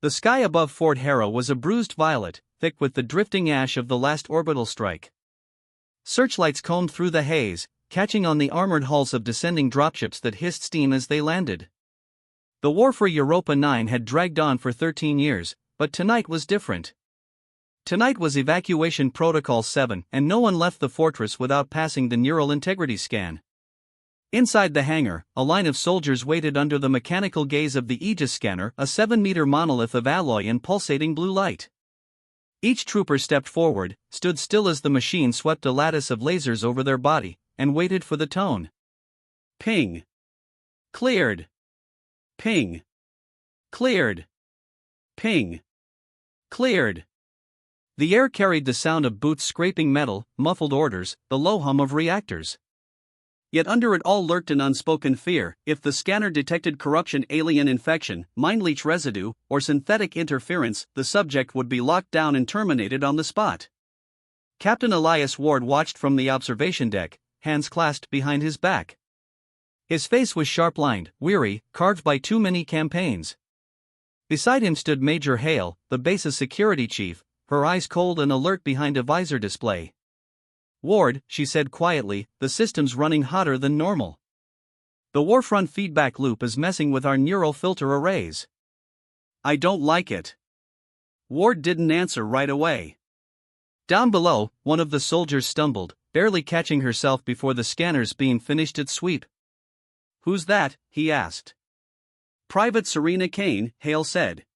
The sky above Fort Harrow was a bruised violet, thick with the drifting ash of the last orbital strike. Searchlights combed through the haze, catching on the armored hulls of descending dropships that hissed steam as they landed. The war for Europa 9 had dragged on for 13 years, but tonight was different. Tonight was Evacuation Protocol 7, and no one left the fortress without passing the neural integrity scan. Inside the hangar, a line of soldiers waited under the mechanical gaze of the Aegis scanner, a 7-meter monolith of alloy and pulsating blue light. Each trooper stepped forward, stood still as the machine swept a lattice of lasers over their body, and waited for the tone. Ping. Cleared. Ping. Cleared. Ping. Cleared. The air carried the sound of boots scraping metal, muffled orders, the low hum of reactors. Yet under it all lurked an unspoken fear: if the scanner detected corruption, alien infection, mind leech residue, or synthetic interference, the subject would be locked down and terminated on the spot. Captain Elias Ward watched from the observation deck, hands clasped behind his back. His face was sharp-lined, weary, carved by too many campaigns. Beside him stood Major Hale, the base's security chief, her eyes cold and alert behind a visor display. "Ward," she said quietly, "the system's running hotter than normal. The Warfront feedback loop is messing with our neural filter arrays." "I don't like it." Ward didn't answer right away. Down below, one of the soldiers stumbled, barely catching herself before the scanner's beam finished its sweep. "Who's that?" he asked. "Private Serena Kane," Hale said.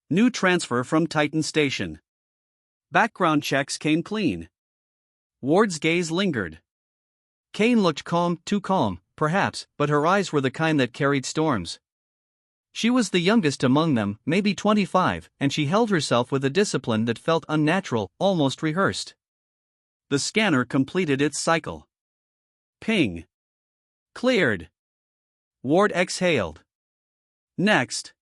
"New transfer from Titan Station. Background checks came clean." Ward's gaze lingered. Kane looked calm, too calm, perhaps, but her eyes were the kind that carried storms. She was the youngest among them, maybe 25, and she held herself with a discipline that felt unnatural, almost rehearsed. The scanner completed its cycle. Ping. Cleared. Ward exhaled. Next.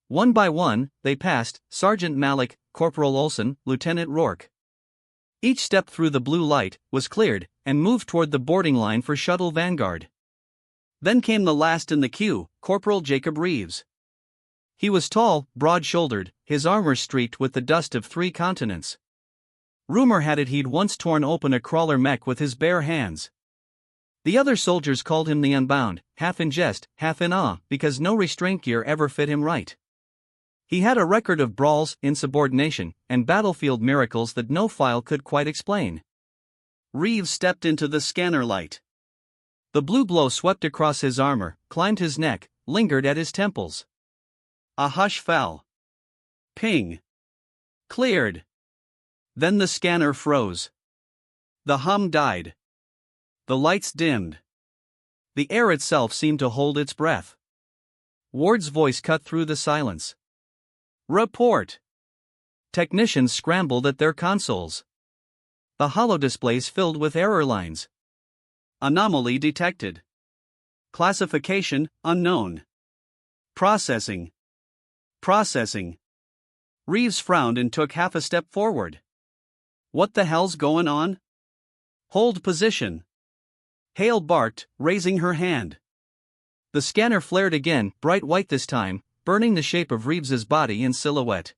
One by one, they passed Sergeant Malik, Corporal Olson, Lieutenant Rourke. Each step through the blue light was cleared and moved toward the boarding line for Shuttle Vanguard. Then came the last in the queue, Corporal Jacob Reeves. He was tall, broad-shouldered, his armor streaked with the dust of 3 continents. Rumor had it he'd once torn open a crawler mech with his bare hands. The other soldiers called him the Unbound, half in jest, half in awe, because no restraint gear ever fit him right. He had a record of brawls, insubordination, and battlefield miracles that no file could quite explain. Reeves stepped into the scanner light. The blue glow swept across his armor, climbed his neck, lingered at his temples. A hush fell. Ping. Cleared. Then the scanner froze. The hum died. The lights dimmed. The air itself seemed to hold its breath. Ward's voice cut through the silence. "Report." Technicians scrambled at their consoles. The holodisplays filled with error lines. "Anomaly detected. Classification, unknown. Processing. Processing." Reeves frowned and took half a step forward. "What the hell's going on?" "Hold position." Hale barked, raising her hand. The scanner flared again, bright white this time, burning the shape of Reeves's body in silhouette.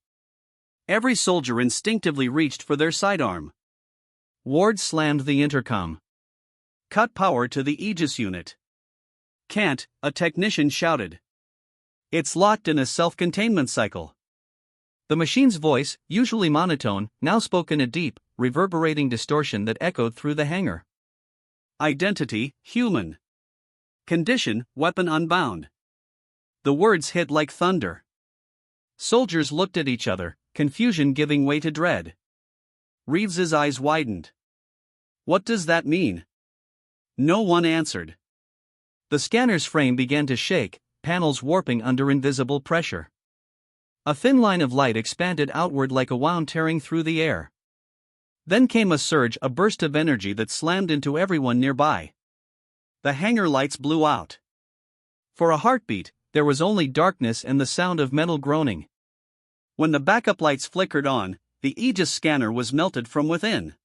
Every soldier instinctively reached for their sidearm. Ward slammed the intercom. "Cut power to the Aegis unit." "Can't," a technician shouted. "It's locked in a self-containment cycle." The machine's voice, usually monotone, now spoke in a deep, reverberating distortion that echoed through the hangar. "Identity, human. Condition, weapon unbound." The words hit like thunder. Soldiers looked at each other, confusion giving way to dread. Reeves's eyes widened. "What does that mean?" No one answered. The scanner's frame began to shake, panels warping under invisible pressure. A thin line of light expanded outward like a wound tearing through the air. Then came a surge, a burst of energy that slammed into everyone nearby. The hangar lights blew out. For a heartbeat, there was only darkness and the sound of metal groaning. When the backup lights flickered on, the Aegis scanner was melted from within.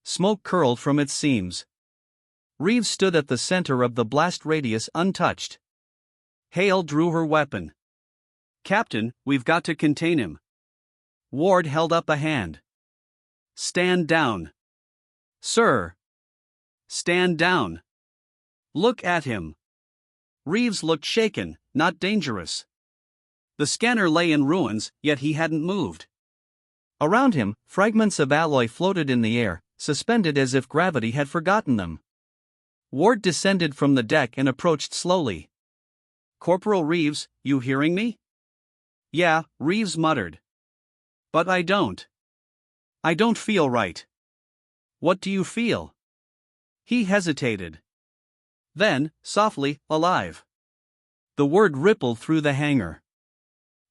Smoke curled from its seams. Reeves stood at the center of the blast radius untouched. Hale drew her weapon. Captain, we've got to contain him. Ward held up a hand. Stand down. Sir. Stand down. Look at him. Reeves looked shaken, not dangerous. The scanner lay in ruins, yet he hadn't moved. Around him, fragments of alloy floated in the air, suspended as if gravity had forgotten them. Ward descended from the deck and approached slowly. Corporal Reeves, you hearing me? Yeah, Reeves muttered. But I don't feel right. What do you feel? He hesitated. Then, softly, alive. The word rippled through the hangar.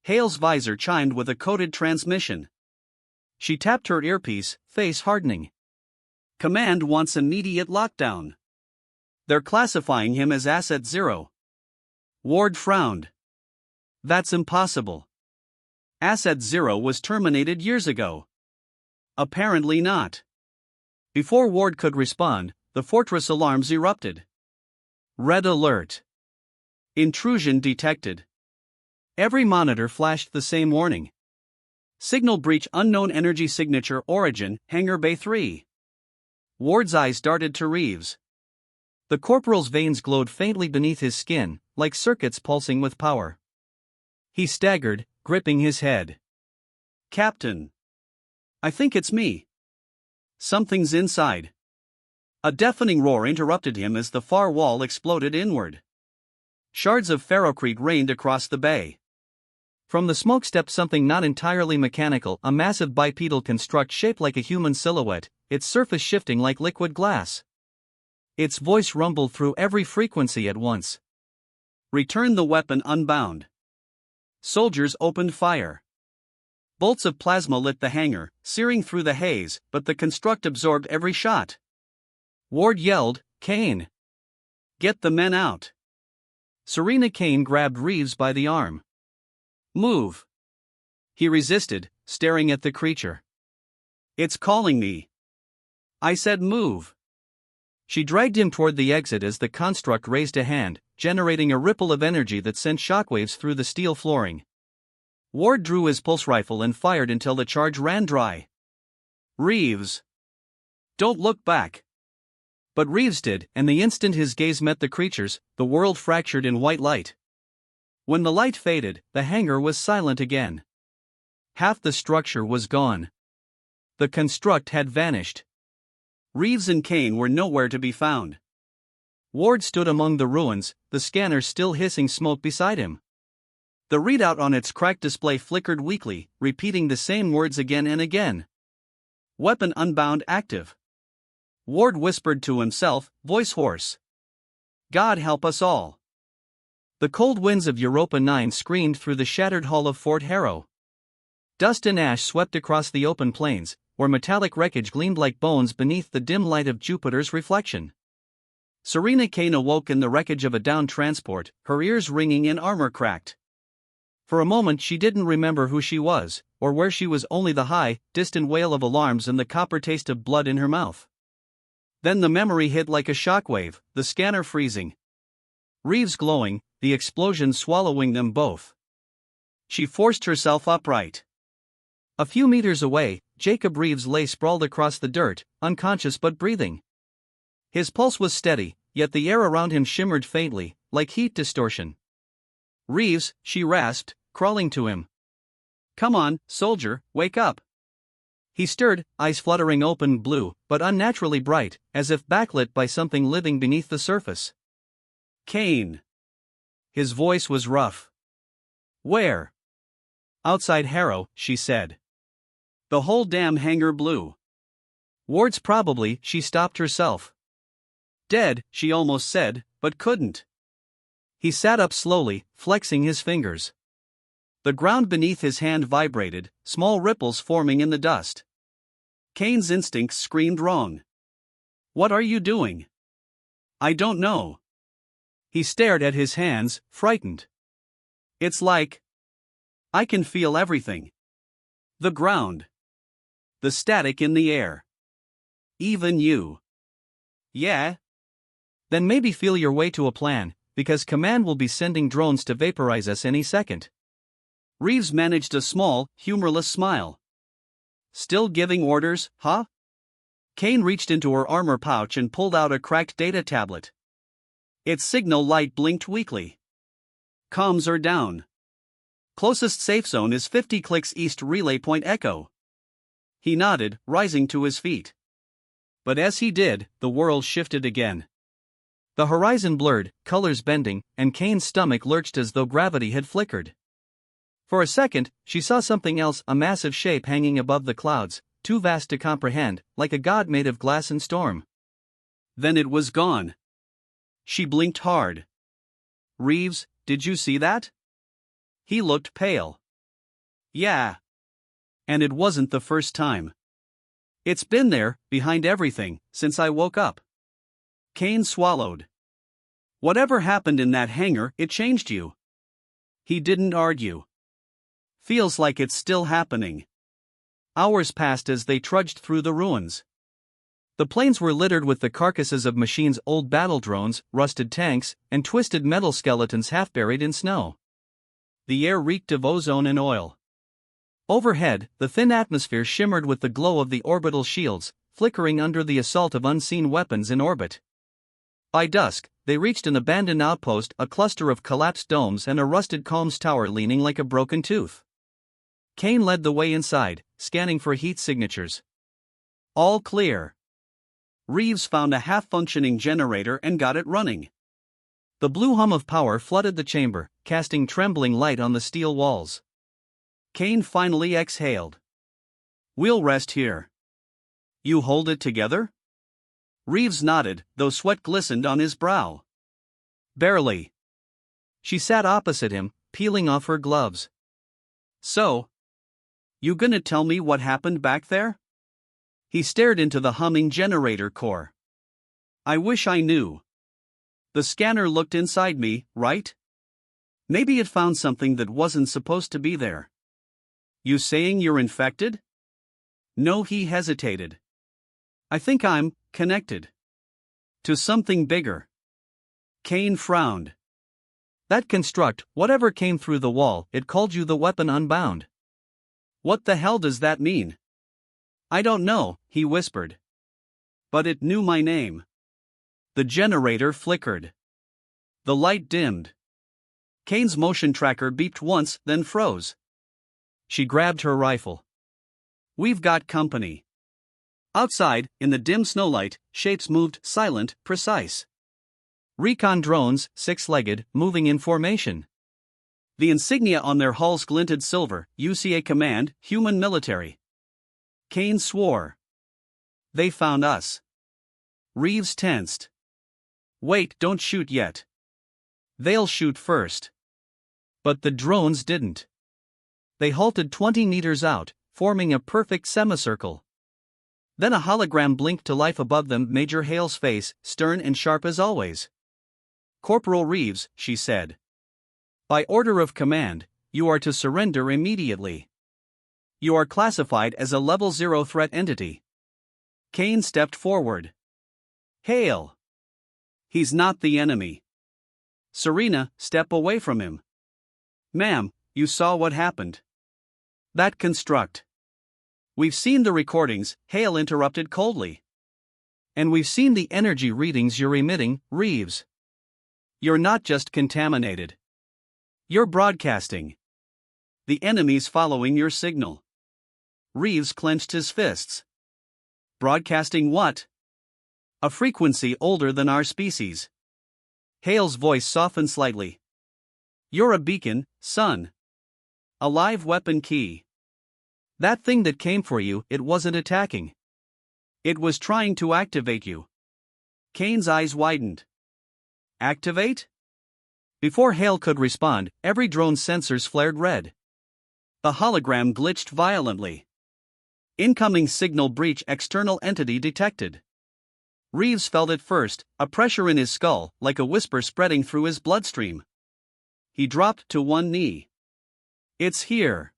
Hale's visor chimed with a coded transmission. She tapped her earpiece, face hardening. Command wants immediate lockdown. They're classifying him as Asset Zero. Ward frowned. That's impossible. Asset Zero was terminated years ago. Apparently not. Before Ward could respond, the fortress alarms erupted. Red alert. Intrusion detected. Every monitor flashed the same warning. Signal breach, unknown energy signature, origin, Hangar Bay 3. Ward's eyes darted to Reeves. The corporal's veins glowed faintly beneath his skin, like circuits pulsing with power. He staggered, gripping his head. Captain. I think it's me. Something's inside. A deafening roar interrupted him as the far wall exploded inward. Shards of ferrocrete rained across the bay. From the smoke stepped something not entirely mechanical, a massive bipedal construct shaped like a human silhouette, its surface shifting like liquid glass. Its voice rumbled through every frequency at once. Return the weapon unbound. Soldiers opened fire. Bolts of plasma lit the hangar, searing through the haze, but the construct absorbed every shot. Ward yelled, Kane! Get the men out! Serena Kane grabbed Reeves by the arm. Move! He resisted, staring at the creature. It's calling me. I said move. She dragged him toward the exit as the construct raised a hand, generating a ripple of energy that sent shockwaves through the steel flooring. Ward drew his pulse rifle and fired until the charge ran dry. Reeves! Don't look back! But Reeves did, and the instant his gaze met the creature's, the world fractured in white light. When the light faded, the hangar was silent again. Half the structure was gone. The construct had vanished. Reeves and Kane were nowhere to be found. Ward stood among the ruins, the scanner still hissing smoke beside him. The readout on its cracked display flickered weakly, repeating the same words again and again. Weapon unbound active. Ward whispered to himself, voice hoarse. God help us all. The cold winds of Europa 9 screamed through the shattered hull of Fort Harrow. Dust and ash swept across the open plains, where metallic wreckage gleamed like bones beneath the dim light of Jupiter's reflection. Serena Kane awoke in the wreckage of a downed transport, her ears ringing and armor cracked. For a moment she didn't remember who she was, or where she was, only the high, distant wail of alarms and the copper taste of blood in her mouth. Then the memory hit like a shockwave, the scanner freezing. Reeves glowing, the explosion swallowing them both. She forced herself upright. A few meters away, Jacob Reeves lay sprawled across the dirt, unconscious but breathing. His pulse was steady, yet the air around him shimmered faintly, like heat distortion. Reeves, she rasped, crawling to him. Come on, soldier, wake up. He stirred, eyes fluttering open, blue, but unnaturally bright, as if backlit by something living beneath the surface. Kane. His voice was rough. Where? Outside Harrow, she said. The whole damn hangar blew. Ward's probably, she stopped herself. Dead, she almost said, but couldn't. He sat up slowly, flexing his fingers. The ground beneath his hand vibrated, small ripples forming in the dust. Kane's instincts screamed wrong. What are you doing? I don't know. He stared at his hands, frightened. It's like I can feel everything. The ground. The static in the air. Even you. Yeah? Then maybe feel your way to a plan, because Command will be sending drones to vaporize us any second. Reeves managed a small, humorless smile. Still giving orders, huh? Kane reached into her armor pouch and pulled out a cracked data tablet. Its signal light blinked weakly. Comms are down. Closest safe zone is 50 clicks east, relay point Echo. He nodded, rising to his feet. But as he did, the world shifted again. The horizon blurred, colors bending, and Kane's stomach lurched as though gravity had flickered. For a second, she saw something else, a massive shape hanging above the clouds, too vast to comprehend, like a god made of glass and storm. Then it was gone. She blinked hard. Reeves, did you see that? He looked pale. Yeah. And it wasn't the first time. It's been there, behind everything, since I woke up. Kane swallowed. Whatever happened in that hangar, it changed you. He didn't argue. Feels like it's still happening. Hours passed as they trudged through the ruins. The plains were littered with the carcasses of machines, old battle drones, rusted tanks, and twisted metal skeletons half buried in snow. The air reeked of ozone and oil. Overhead, the thin atmosphere shimmered with the glow of the orbital shields, flickering under the assault of unseen weapons in orbit. By dusk, they reached an abandoned outpost, a cluster of collapsed domes and a rusted comms tower leaning like a broken tooth. Kane led the way inside, scanning for heat signatures. All clear. Reeves found a half-functioning generator and got it running. The blue hum of power flooded the chamber, casting trembling light on the steel walls. Kane finally exhaled. We'll rest here. You hold it together? Reeves nodded, though sweat glistened on his brow. Barely. She sat opposite him, peeling off her gloves. So, you gonna tell me what happened back there? He stared into the humming generator core. I wish I knew. The scanner looked inside me, right? Maybe it found something that wasn't supposed to be there. You saying you're infected? No, he hesitated. I think I'm connected to something bigger. Kane frowned. That construct, whatever came through the wall, it called you the weapon Unbound. What the hell does that mean? I don't know, he whispered. But it knew my name. The generator flickered. The light dimmed. Kane's motion tracker beeped once, then froze. She grabbed her rifle. We've got company. Outside, in the dim snowlight, shapes moved, silent, precise. Recon drones, six-legged, moving in formation. The insignia on their hulls glinted silver, UCA Command, Human Military. Kane swore. They found us. Reeves tensed. Wait, don't shoot yet. They'll shoot first. But the drones didn't. They halted 20 meters out, forming a perfect semicircle. Then a hologram blinked to life above them, Major Hale's face, stern and sharp as always. Corporal Reeves, she said. By order of command, you are to surrender immediately. You are classified as a Level 0 threat entity. Kane stepped forward. Hale. He's not the enemy. Serena, step away from him. Ma'am, you saw what happened. That construct. We've seen the recordings, Hale interrupted coldly. And we've seen the energy readings you're emitting, Reeves. You're not just contaminated. You're broadcasting. The enemy's following your signal. Reeves clenched his fists. Broadcasting what? A frequency older than our species. Hale's voice softened slightly. You're a beacon, son. A live weapon key. That thing that came for you, it wasn't attacking. It was trying to activate you. Kane's eyes widened. Activate? Before Hale could respond, every drone's sensors flared red. The hologram glitched violently. Incoming signal breach, external entity detected. Reeves felt it first, a pressure in his skull, like a whisper spreading through his bloodstream. He dropped to one knee. It's here.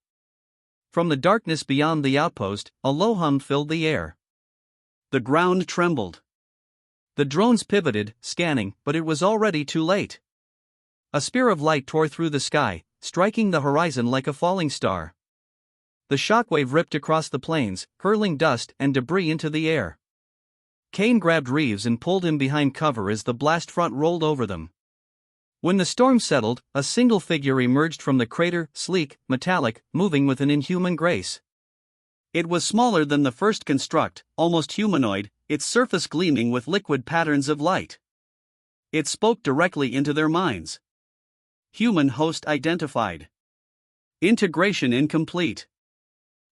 From the darkness beyond the outpost, a low hum filled the air. The ground trembled. The drones pivoted, scanning, but it was already too late. A spear of light tore through the sky, striking the horizon like a falling star. The shockwave ripped across the plains, hurling dust and debris into the air. Kane grabbed Reeves and pulled him behind cover as the blast front rolled over them. When the storm settled, a single figure emerged from the crater, sleek, metallic, moving with an inhuman grace. It was smaller than the first construct, almost humanoid, its surface gleaming with liquid patterns of light. It spoke directly into their minds. Human host identified. Integration incomplete.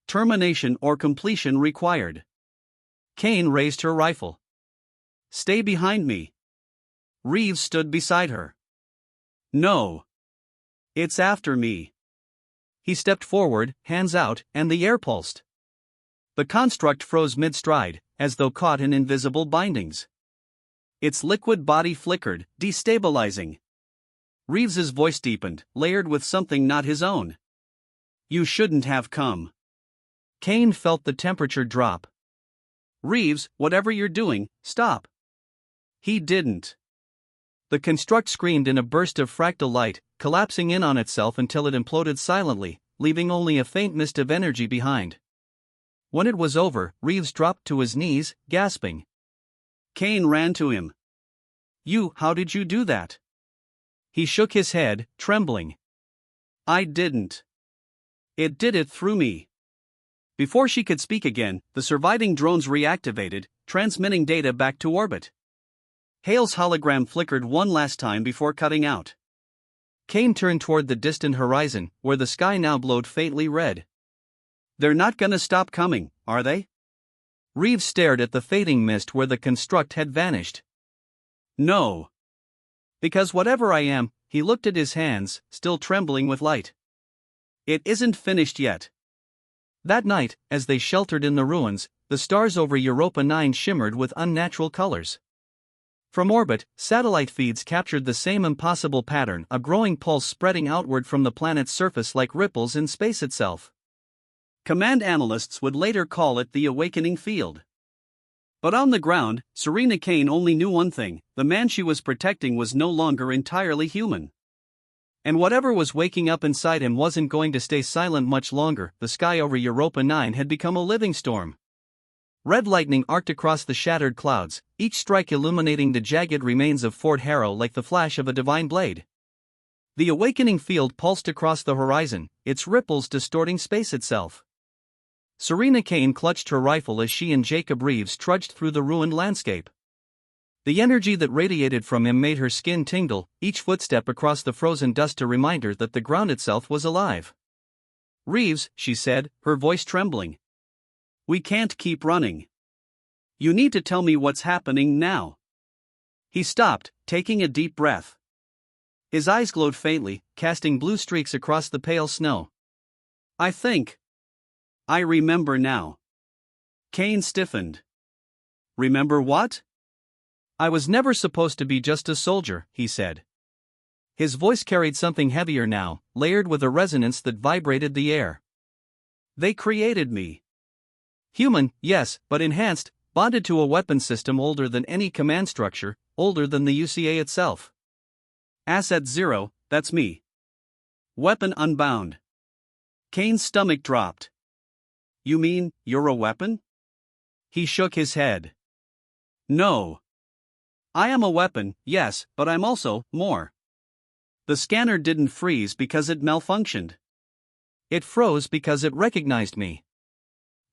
Termination or completion required. Kane raised her rifle. Stay behind me. Reeves stood beside her. No. It's after me. He stepped forward, hands out, and the air pulsed. The construct froze mid-stride, as though caught in invisible bindings. Its liquid body flickered, destabilizing. Reeves's voice deepened, layered with something not his own. You shouldn't have come. Kane felt the temperature drop. Reeves, whatever you're doing, stop. He didn't. The construct screamed in a burst of fractal light, collapsing in on itself until it imploded silently, leaving only a faint mist of energy behind. When it was over, Reeves dropped to his knees, gasping. Kane ran to him. How did you do that? He shook his head, trembling. I didn't. It did it through me. Before she could speak again, the surviving drones reactivated, transmitting data back to orbit. Hale's hologram flickered one last time before cutting out. Kane turned toward the distant horizon, where the sky now glowed faintly red. They're not gonna stop coming, are they? Reeves stared at the fading mist where the construct had vanished. No. Because whatever I am, he looked at his hands, still trembling with light. It isn't finished yet. That night, as they sheltered in the ruins, the stars over Europa 9 shimmered with unnatural colors. From orbit, satellite feeds captured the same impossible pattern, a growing pulse spreading outward from the planet's surface like ripples in space itself. Command analysts would later call it the awakening field. But on the ground, Serena Kane only knew one thing: the man she was protecting was no longer entirely human. And whatever was waking up inside him wasn't going to stay silent much longer. The sky over Europa 9 had become a living storm. Red lightning arced across the shattered clouds, each strike illuminating the jagged remains of Fort Harrow like the flash of a divine blade. The awakening field pulsed across the horizon, its ripples distorting space itself. Serena Kane clutched her rifle as she and Jacob Reeves trudged through the ruined landscape. The energy that radiated from him made her skin tingle, each footstep across the frozen dust a reminder that the ground itself was alive. Reeves, she said, her voice trembling. We can't keep running. You need to tell me what's happening now. He stopped, taking a deep breath. His eyes glowed faintly, casting blue streaks across the pale snow. I remember now. Kane stiffened. Remember what? I was never supposed to be just a soldier, he said. His voice carried something heavier now, layered with a resonance that vibrated the air. They created me. Human, yes, but enhanced, bonded to a weapon system older than any command structure, older than the UCA itself. Asset 0, that's me. Weapon unbound. Kane's stomach dropped. You mean, you're a weapon? He shook his head. No. I am a weapon, yes, but I'm also more. The scanner didn't freeze because it malfunctioned. It froze because it recognized me.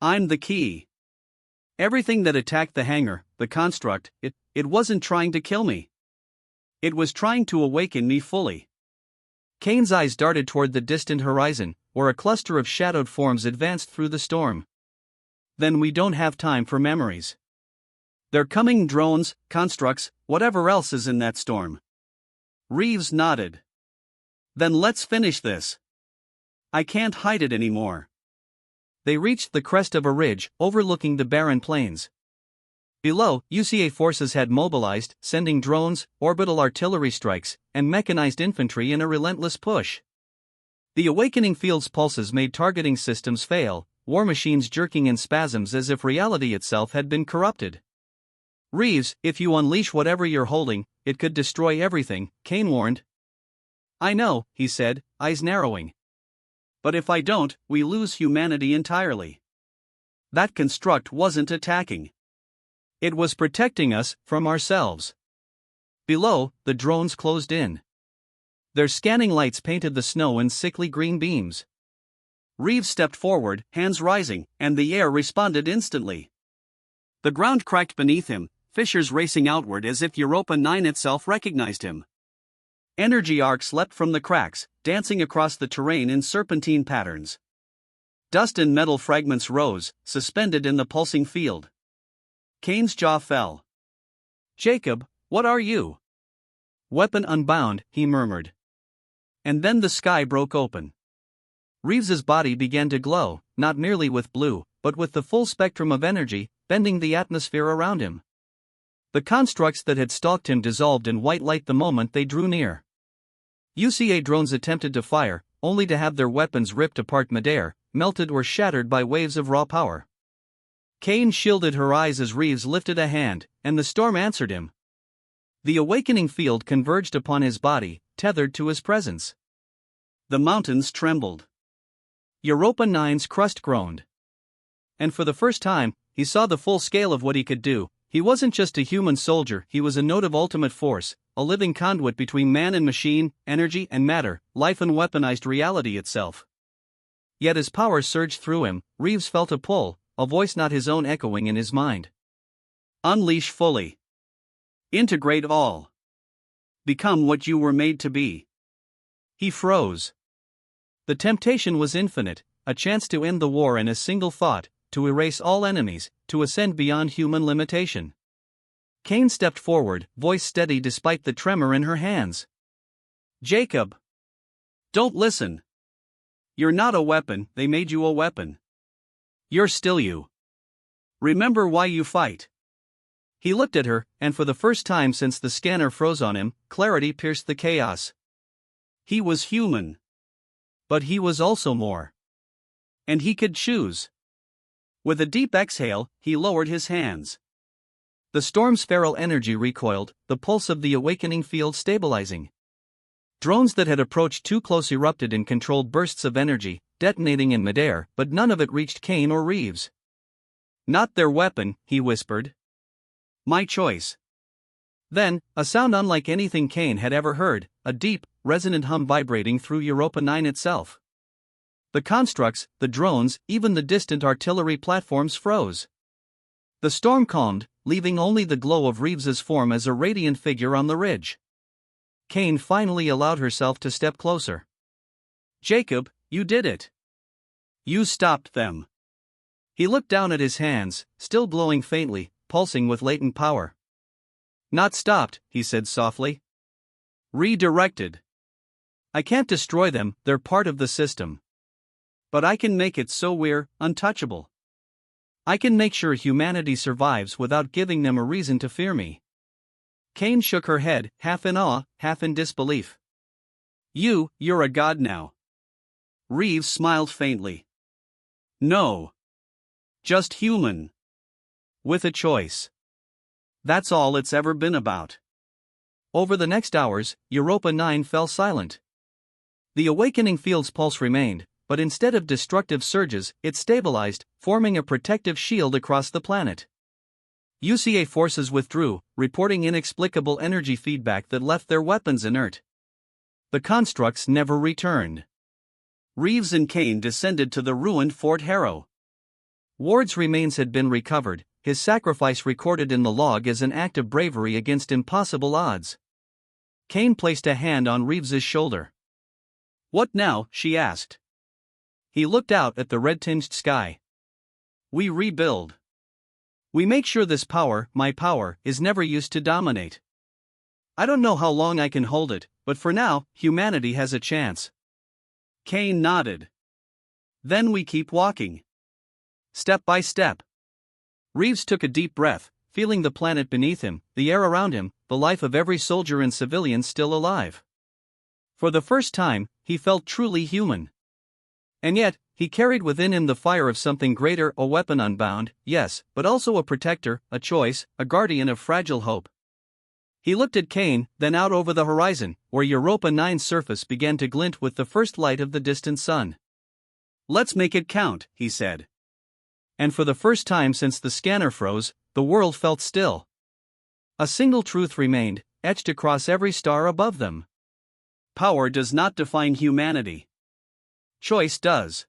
I'm the key. Everything that attacked the hangar, the construct, it wasn't trying to kill me. It was trying to awaken me fully. Kane's eyes darted toward the distant horizon, where a cluster of shadowed forms advanced through the storm. Then we don't have time for memories. They're coming: drones, constructs, whatever else is in that storm. Reeves nodded. Then let's finish this. I can't hide it anymore. They reached the crest of a ridge, overlooking the barren plains. Below, UCA forces had mobilized, sending drones, orbital artillery strikes, and mechanized infantry in a relentless push. The awakening field's pulses made targeting systems fail, war machines jerking in spasms as if reality itself had been corrupted. Reeves, if you unleash whatever you're holding, it could destroy everything, Kane warned. I know, he said, eyes narrowing. But if I don't, we lose humanity entirely. That construct wasn't attacking. It was protecting us from ourselves. Below, the drones closed in. Their scanning lights painted the snow in sickly green beams. Reeves stepped forward, hands rising, and the air responded instantly. The ground cracked beneath him, fissures racing outward as if Europa 9 itself recognized him. Energy arcs leapt from the cracks, dancing across the terrain in serpentine patterns. Dust and metal fragments rose, suspended in the pulsing field. Kane's jaw fell. Jacob, what are you? Weapon unbound, he murmured. And then the sky broke open. Reeves's body began to glow, not merely with blue, but with the full spectrum of energy, bending the atmosphere around him. The constructs that had stalked him dissolved in white light the moment they drew near. UCA drones attempted to fire, only to have their weapons ripped apart midair, melted or shattered by waves of raw power. Kane shielded her eyes as Reeves lifted a hand, and the storm answered him. The awakening field converged upon his body, tethered to his presence. The mountains trembled. Europa 9's crust groaned. And for the first time, he saw the full scale of what he could do. He wasn't just a human soldier, he was a node of ultimate force, a living conduit between man and machine, energy and matter, life and weaponized reality itself. Yet as power surged through him, Reeves felt a pull, a voice not his own echoing in his mind. Unleash fully. Integrate all. Become what you were made to be. He froze. The temptation was infinite, a chance to end the war in a single thought, to erase all enemies, to ascend beyond human limitation. Kane stepped forward, voice steady despite the tremor in her hands. Jacob. Don't listen. You're not a weapon, they made you a weapon. You're still you. Remember why you fight. He looked at her, and for the first time since the scanner froze on him, clarity pierced the chaos. He was human. But he was also more. And he could choose. With a deep exhale, he lowered his hands. The storm's feral energy recoiled, the pulse of the awakening field stabilizing. Drones that had approached too close erupted in controlled bursts of energy, detonating in midair, but none of it reached Kane or Reeves. Not their weapon, he whispered. My choice. Then, a sound unlike anything Kane had ever heard, a deep, resonant hum vibrating through Europa 9 itself. The constructs, the drones, even the distant artillery platforms froze. The storm calmed, leaving only the glow of Reeves's form as a radiant figure on the ridge. Kane finally allowed herself to step closer. Jacob, you did it. You stopped them. He looked down at his hands, still glowing faintly, pulsing with latent power. Not stopped, he said softly. Redirected. I can't destroy them, they're part of the system. But I can make it so we're untouchable. I can make sure humanity survives without giving them a reason to fear me. Kane shook her head, half in awe, half in disbelief. You're a god now. Reeves smiled faintly. No. Just human. With a choice. That's all it's ever been about. Over the next hours, Europa 9 fell silent. The awakening field's pulse remained, but instead of destructive surges, it stabilized, forming a protective shield across the planet. UCA forces withdrew, reporting inexplicable energy feedback that left their weapons inert. The constructs never returned. Reeves and Kane descended to the ruined Fort Harrow. Ward's remains had been recovered, his sacrifice recorded in the log as an act of bravery against impossible odds. Kane placed a hand on Reeves's shoulder. What now? She asked. He looked out at the red-tinged sky. We rebuild. We make sure this power, my power, is never used to dominate. I don't know how long I can hold it, but for now, humanity has a chance. Kane nodded. Then we keep walking. Step by step. Reeves took a deep breath, feeling the planet beneath him, the air around him, the life of every soldier and civilian still alive. For the first time, he felt truly human. And yet, he carried within him the fire of something greater, a weapon unbound, yes, but also a protector, a choice, a guardian of fragile hope. He looked at Kane, then out over the horizon, where Europa 9's surface began to glint with the first light of the distant sun. "Let's make it count," he said. And for the first time since the scanner froze, the world felt still. A single truth remained, etched across every star above them. Power does not define humanity. Choice does.